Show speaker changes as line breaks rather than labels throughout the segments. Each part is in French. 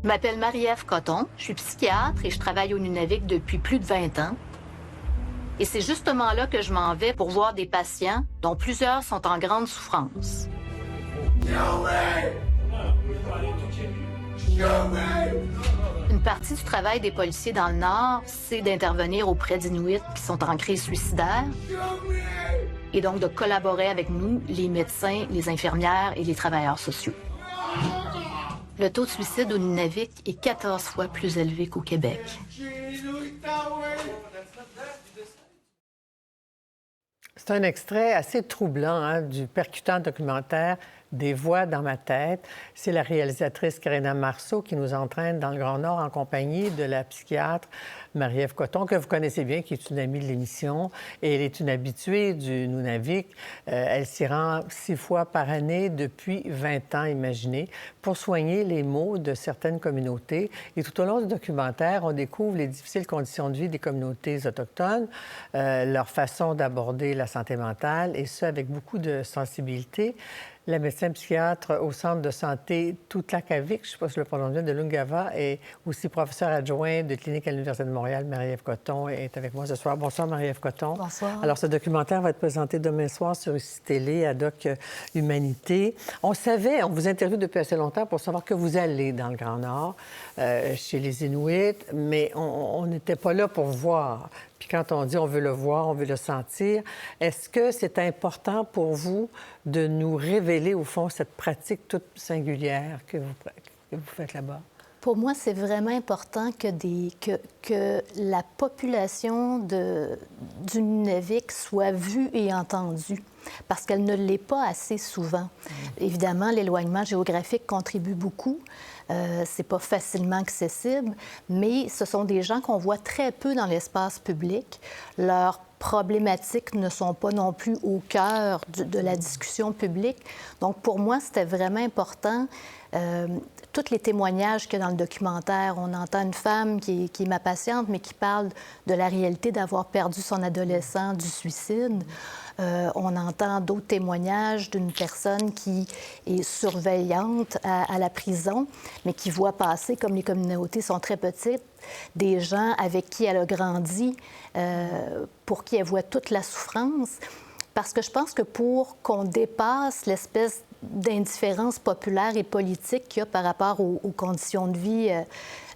Je m'appelle Marie-Ève Coton, je suis psychiatre et je travaille au Nunavik depuis plus de 20 ans. Et c'est justement là que je m'en vais pour voir des patients dont plusieurs sont en grande souffrance. Une partie du travail des policiers dans le Nord, c'est d'intervenir auprès d'Inuits qui sont en crise suicidaire et donc de collaborer avec nous, les médecins, les infirmières et les travailleurs sociaux. Le taux de suicide au Nunavik est 14 fois plus élevé qu'au Québec.
C'est un extrait assez troublant du percutant documentaire Des voix dans ma tête. C'est la réalisatrice Karina Marceau qui nous entraîne dans le Grand Nord en compagnie de la psychiatre Marie-Ève Coton, que vous connaissez bien, qui est une amie de l'émission. Et elle est une habituée du Nunavik. Elle s'y rend 6 fois par année depuis 20 ans, imaginez, pour soigner les maux de certaines communautés. Et tout au long du documentaire, on découvre les difficiles conditions de vie des communautés autochtones, leur façon d'aborder la santé mentale, et ce, avec beaucoup de sensibilité. La médecin psychiatre au centre de santé Tutlakavik, je ne sais pas si je le prononce bien, de Lungava, et aussi professeur adjoint de clinique à l'Université de Montréal, Marie-Ève Coton, est avec moi ce soir. Bonsoir, Marie-Ève Coton.
Bonsoir.
Alors, ce documentaire va être présenté demain soir sur ICI Télé, ad hoc Humanité. On vous interviewe depuis assez longtemps pour savoir que vous allez dans le Grand Nord, chez les Inuits, mais on n'était pas là pour voir. Puis quand on dit on veut le voir, on veut le sentir, est-ce que c'est important pour vous de nous révéler, au fond, cette pratique toute singulière que vous faites là-bas?
Pour moi, c'est vraiment important que la population du Nunavik soit vue et entendue, parce qu'elle ne l'est pas assez souvent. Évidemment, l'éloignement géographique contribue beaucoup. C'est pas facilement accessible, mais ce sont des gens qu'on voit très peu dans l'espace public. Leurs problématiques ne sont pas non plus au cœur de la discussion publique. Donc, pour moi, c'était vraiment important. Tous les témoignages qu'il y a dans le documentaire, on entend une femme qui est ma patiente, mais qui parle de la réalité d'avoir perdu son adolescent du suicide. On entend d'autres témoignages d'une personne qui est surveillante à la prison, mais qui voit passer, comme les communautés sont très petites, des gens avec qui elle a grandi, pour qui elle voit toute la souffrance. Parce que je pense que pour qu'on dépasse l'espèce d'indifférence populaire et politique qu'il y a par rapport aux conditions de vie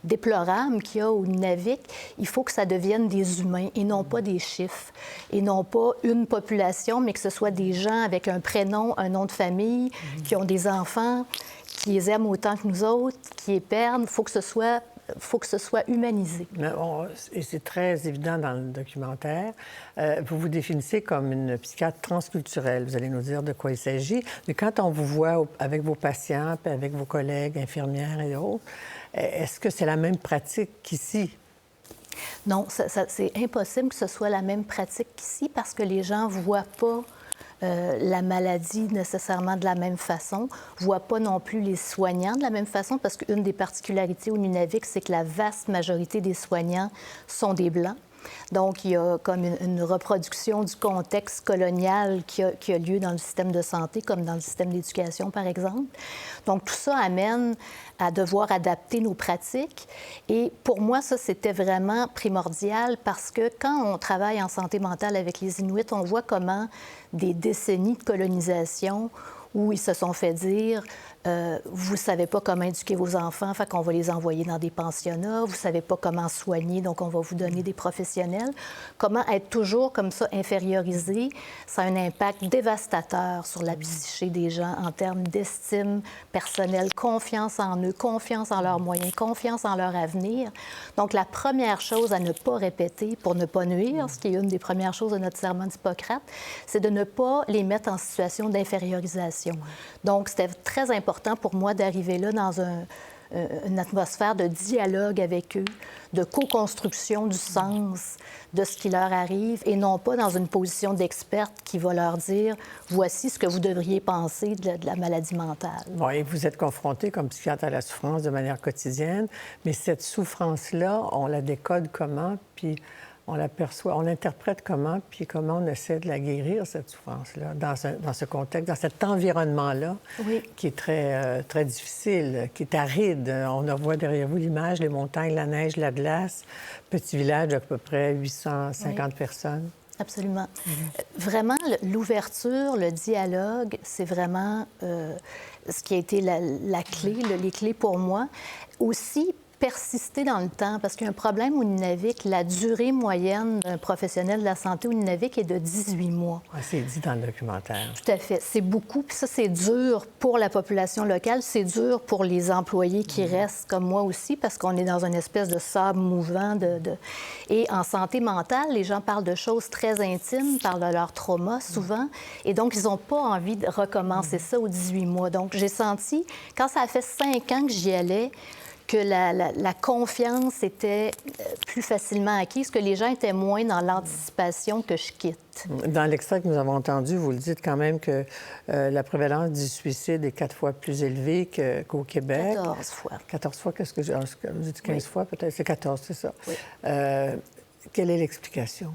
déplorables qu'il y a au Nunavik, il faut que ça devienne des humains et non pas des chiffres, et non pas une population, mais que ce soit des gens avec un prénom, un nom de famille, qui ont des enfants, qui les aiment autant que nous autres, qui les perdent. Il faut que ce soit humanisé.
Et c'est très évident dans le documentaire. Vous vous définissez comme une psychiatre transculturelle. Vous allez nous dire de quoi il s'agit. Mais quand on vous voit avec vos patients, puis avec vos collègues infirmières et autres, est-ce que c'est la même pratique qu'ici?
Non, c'est impossible que ce soit la même pratique qu'ici parce que les gens ne voient pas la maladie nécessairement de la même façon, ne voient pas non plus les soignants de la même façon, parce qu'une des particularités au Nunavik, c'est que la vaste majorité des soignants sont des Blancs. Donc, il y a comme une reproduction du contexte colonial qui a lieu dans le système de santé, comme dans le système d'éducation, par exemple. Donc, tout ça amène à devoir adapter nos pratiques. Et pour moi, ça, c'était vraiment primordial parce que quand on travaille en santé mentale avec les Inuits, on voit comment des décennies de colonisation où ils se sont fait dire vous ne savez pas comment éduquer vos enfants, fait qu'on va les envoyer dans des pensionnats, vous ne savez pas comment soigner, donc on va vous donner des professionnels. Comment être toujours comme ça infériorisé, ça a un impact dévastateur sur la psyché des gens en termes d'estime personnelle, confiance en eux, confiance en leurs moyens, confiance en leur avenir. Donc la première chose à ne pas répéter pour ne pas nuire, ce qui est une des premières choses de notre serment d'Hippocrate, c'est de ne pas les mettre en situation d'infériorisation. Donc c'était très important pour moi d'arriver là dans une atmosphère de dialogue avec eux, de co-construction du sens de ce qui leur arrive et non pas dans une position d'experte qui va leur dire « voici ce que vous devriez penser de la maladie mentale ».
Bon, et vous êtes confronté comme psychiatre à la souffrance de manière quotidienne, mais cette souffrance-là, on la décode comment? Puis on l'aperçoit, on l'interprète comment, puis comment on essaie de la guérir, cette souffrance-là, dans ce contexte, dans cet environnement-là,
oui.
qui est très difficile, qui est aride. On voit derrière vous l'image, les montagnes, la neige, la glace, petit village d'à peu près 850 personnes.
Absolument. Vraiment, l'ouverture, le dialogue, c'est vraiment ce qui a été la clé, les clés pour moi. Aussi, persister dans le temps, parce qu'il y a un problème au Nunavik. La durée moyenne d'un professionnel de la santé au Nunavik est de 18 mois.
Ouais, c'est dit dans le documentaire.
Tout à fait. C'est beaucoup. Puis ça, c'est dur pour la population locale. C'est dur pour les employés qui restent, comme moi aussi, parce qu'on est dans une espèce de sable mouvant. Et en santé mentale, les gens parlent de choses très intimes, parlent de leur trauma souvent. Et donc, ils n'ont pas envie de recommencer ça aux 18 mois. Donc, j'ai senti, quand ça a fait 5 ans que j'y allais, que la confiance était plus facilement acquise, que les gens étaient moins dans l'anticipation que je quitte.
Dans l'extrait que nous avons entendu, vous le dites quand même que la prévalence du suicide est 4 fois plus élevée qu'au Québec.
14 fois.
14 fois, qu'est-ce que j'ai... Vous dites 15 fois peut-être? C'est 14, c'est ça.
Oui.
Quelle est l'explication?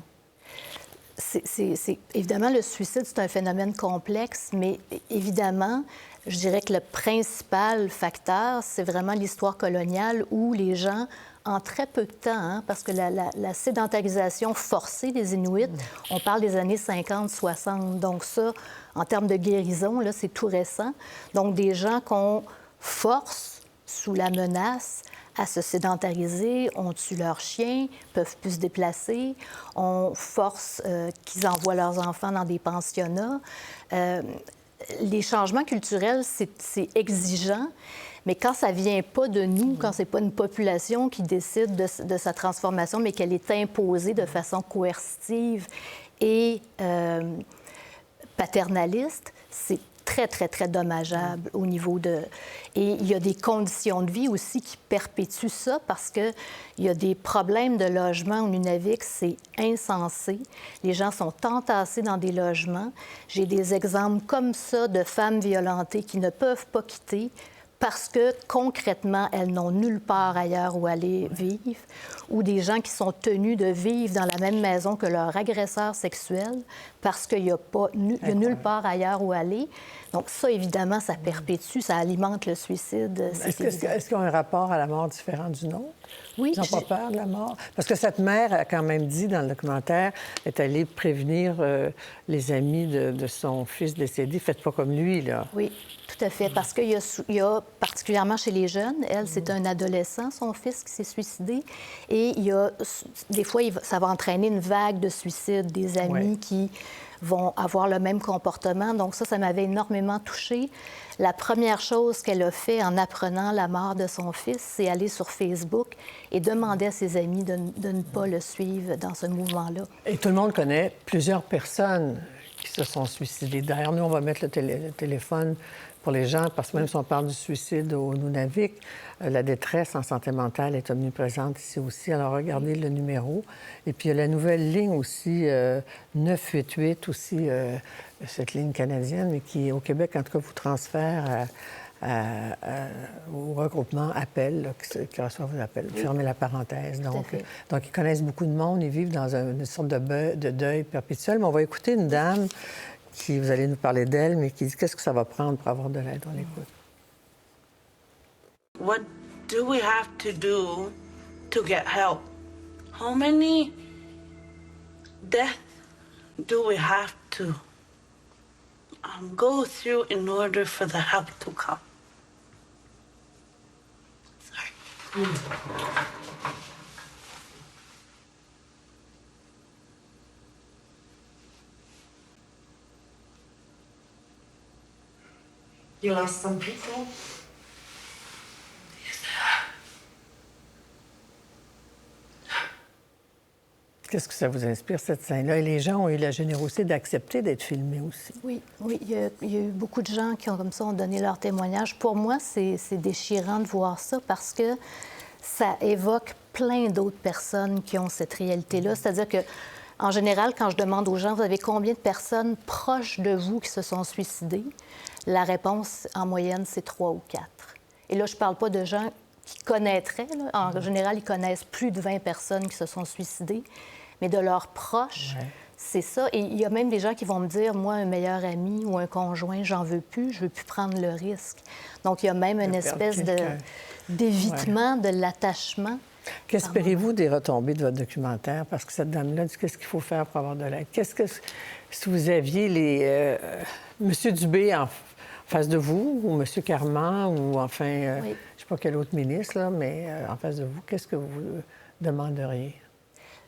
Évidemment, le suicide, c'est un phénomène complexe, mais évidemment, je dirais que le principal facteur, c'est vraiment l'histoire coloniale où les gens, en très peu de temps, parce que la sédentarisation forcée des Inuits, on parle des années 50-60. Donc ça, en termes de guérison, là, c'est tout récent. Donc des gens qu'on force sous la menace à se sédentariser, on tue leurs chiens, peuvent plus se déplacer, on force qu'ils envoient leurs enfants dans des pensionnats. Les changements culturels, c'est exigeant, mais quand ça vient pas de nous, quand c'est pas une population qui décide de sa transformation, mais qu'elle est imposée de façon coercitive et paternaliste, c'est très, très, très dommageable au niveau de... Et il y a des conditions de vie aussi qui perpétuent ça parce qu'il y a des problèmes de logement au Nunavik, c'est insensé. Les gens sont entassés dans des logements. J'ai des exemples comme ça de femmes violentées qui ne peuvent pas quitter parce que, concrètement, elles n'ont nulle part ailleurs où aller vivre, ou des gens qui sont tenus de vivre dans la même maison que leur agresseur sexuel parce qu'il n'y a, nulle part ailleurs où aller. Donc ça, évidemment, ça perpétue, ça alimente le suicide.
Est-ce qu'ils ont un rapport à la mort différent du nôtre?
Oui.
Ils n'ont pas peur de la mort? Parce que cette mère a quand même dit dans le documentaire, est allée prévenir les amis de son fils décédé. Faites pas comme lui, là.
Oui, tout à fait. Parce qu'il y a, particulièrement chez les jeunes, elle, c'est un adolescent, son fils, qui s'est suicidé. Et il y a, des fois, ça va entraîner une vague de suicides, des amis qui vont avoir le même comportement. Donc ça m'avait énormément touchée. La première chose qu'elle a fait en apprenant la mort de son fils, c'est aller sur Facebook et demander à ses amis de ne pas le suivre dans ce mouvement-là.
Et tout le monde connaît plusieurs personnes qui se sont suicidées. D'ailleurs, nous, on va mettre le téléphone pour les gens, parce que même si on parle du suicide au Nunavik, la détresse en santé mentale est omniprésente ici aussi. Alors, regardez le numéro. Et puis, il y a la nouvelle ligne aussi, 988, aussi, cette ligne canadienne, mais qui, au Québec, en tout cas, vous transfère au regroupement Appel, là, qui reçoit vos appels. Fermez la parenthèse. Donc, ils connaissent beaucoup de monde. Ils vivent dans une sorte de deuil perpétuel. Mais on va écouter une dame qui, vous allez nous parler d'elle, mais qui dit qu'est-ce que ça va prendre pour avoir de l'aide. On l'écoute.
What do we have to do to get help? How many deaths do we have to go through in order for the help to come? Sorry.
You lost some people?
Qu'est-ce que ça vous inspire, cette scène-là? Et les gens ont eu la générosité d'accepter d'être filmés aussi.
Oui, il y a eu beaucoup de gens qui ont, comme ça, ont donné leur témoignage. Pour moi, c'est déchirant de voir ça parce que ça évoque plein d'autres personnes qui ont cette réalité-là. C'est-à-dire que, en général, quand je demande aux gens, vous avez combien de personnes proches de vous qui se sont suicidées? La réponse, en moyenne, c'est 3 ou 4. Et là, je ne parle pas de gens qui connaîtraient. Là. En général, ils connaissent plus de 20 personnes qui se sont suicidées. mais de leurs proches.
Ouais.
C'est ça. Et il y a même des gens qui vont me dire, moi, un meilleur ami ou un conjoint, j'en veux plus, je veux plus prendre le risque. Donc, il y a même une espèce d'évitement de l'attachement.
Qu'espérez-vous des retombées de votre documentaire? Parce que cette dame-là dit qu'est-ce qu'il faut faire pour avoir de l'aide. Si vous aviez M. Dubé en face de vous, ou M. Carman, ou enfin, je ne sais pas quel autre ministre, là, mais en face de vous, qu'est-ce que vous demanderiez?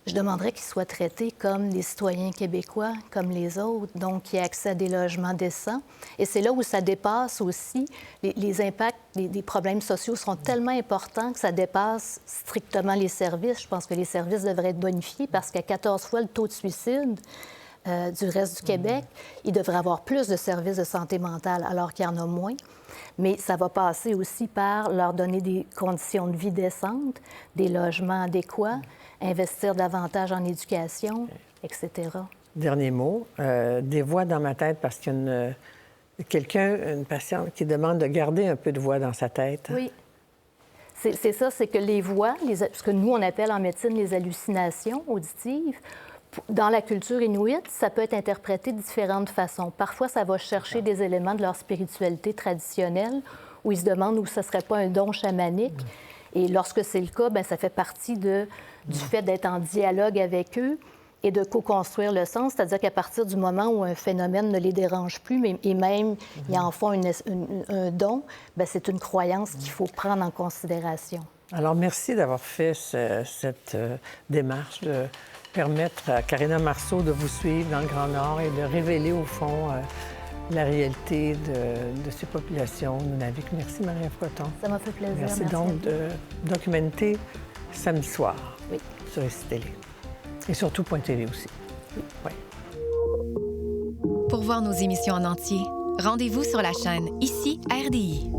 Je demanderais qu'ils soient traités comme les citoyens québécois, comme les autres, donc qui aient accès à des logements décents. Et c'est là où ça dépasse aussi, les impacts des problèmes sociaux sont tellement importants que ça dépasse strictement les services. Je pense que les services devraient être bonifiés parce qu'à 14 fois le taux de suicide du reste du Québec, il devrait avoir plus de services de santé mentale alors qu'il y en a moins. Mais ça va passer aussi par leur donner des conditions de vie décentes, des logements adéquats, investir davantage en éducation, etc.
Dernier mot, des voix dans ma tête parce qu'il y a une patiente qui demande de garder un peu de voix dans sa tête.
Oui. C'est ça, c'est que les voix, ce que nous, on appelle en médecine les hallucinations auditives, dans la culture inuite, ça peut être interprété de différentes façons. Parfois, ça va chercher des éléments de leur spiritualité traditionnelle où ils se demandent où ce ne serait pas un don chamanique. Et lorsque c'est le cas, bien, ça fait partie du fait d'être en dialogue avec eux et de co-construire le sens, c'est-à-dire qu'à partir du moment où un phénomène ne les dérange plus, et même ils en font un don, bien, c'est une croyance qu'il faut prendre en considération.
Alors, merci d'avoir fait cette démarche de permettre à Karina Marceau de vous suivre dans le Grand Nord et de révéler, au fond, la réalité de ces populations nunavik. Merci, Marie-Ève Coton.
Ça m'a fait plaisir.
Merci donc de documenter samedi soir sur ICI Télé. Et surtout Point TV aussi. Oui.
Pour voir nos émissions en entier, rendez-vous sur la chaîne ICI RDI.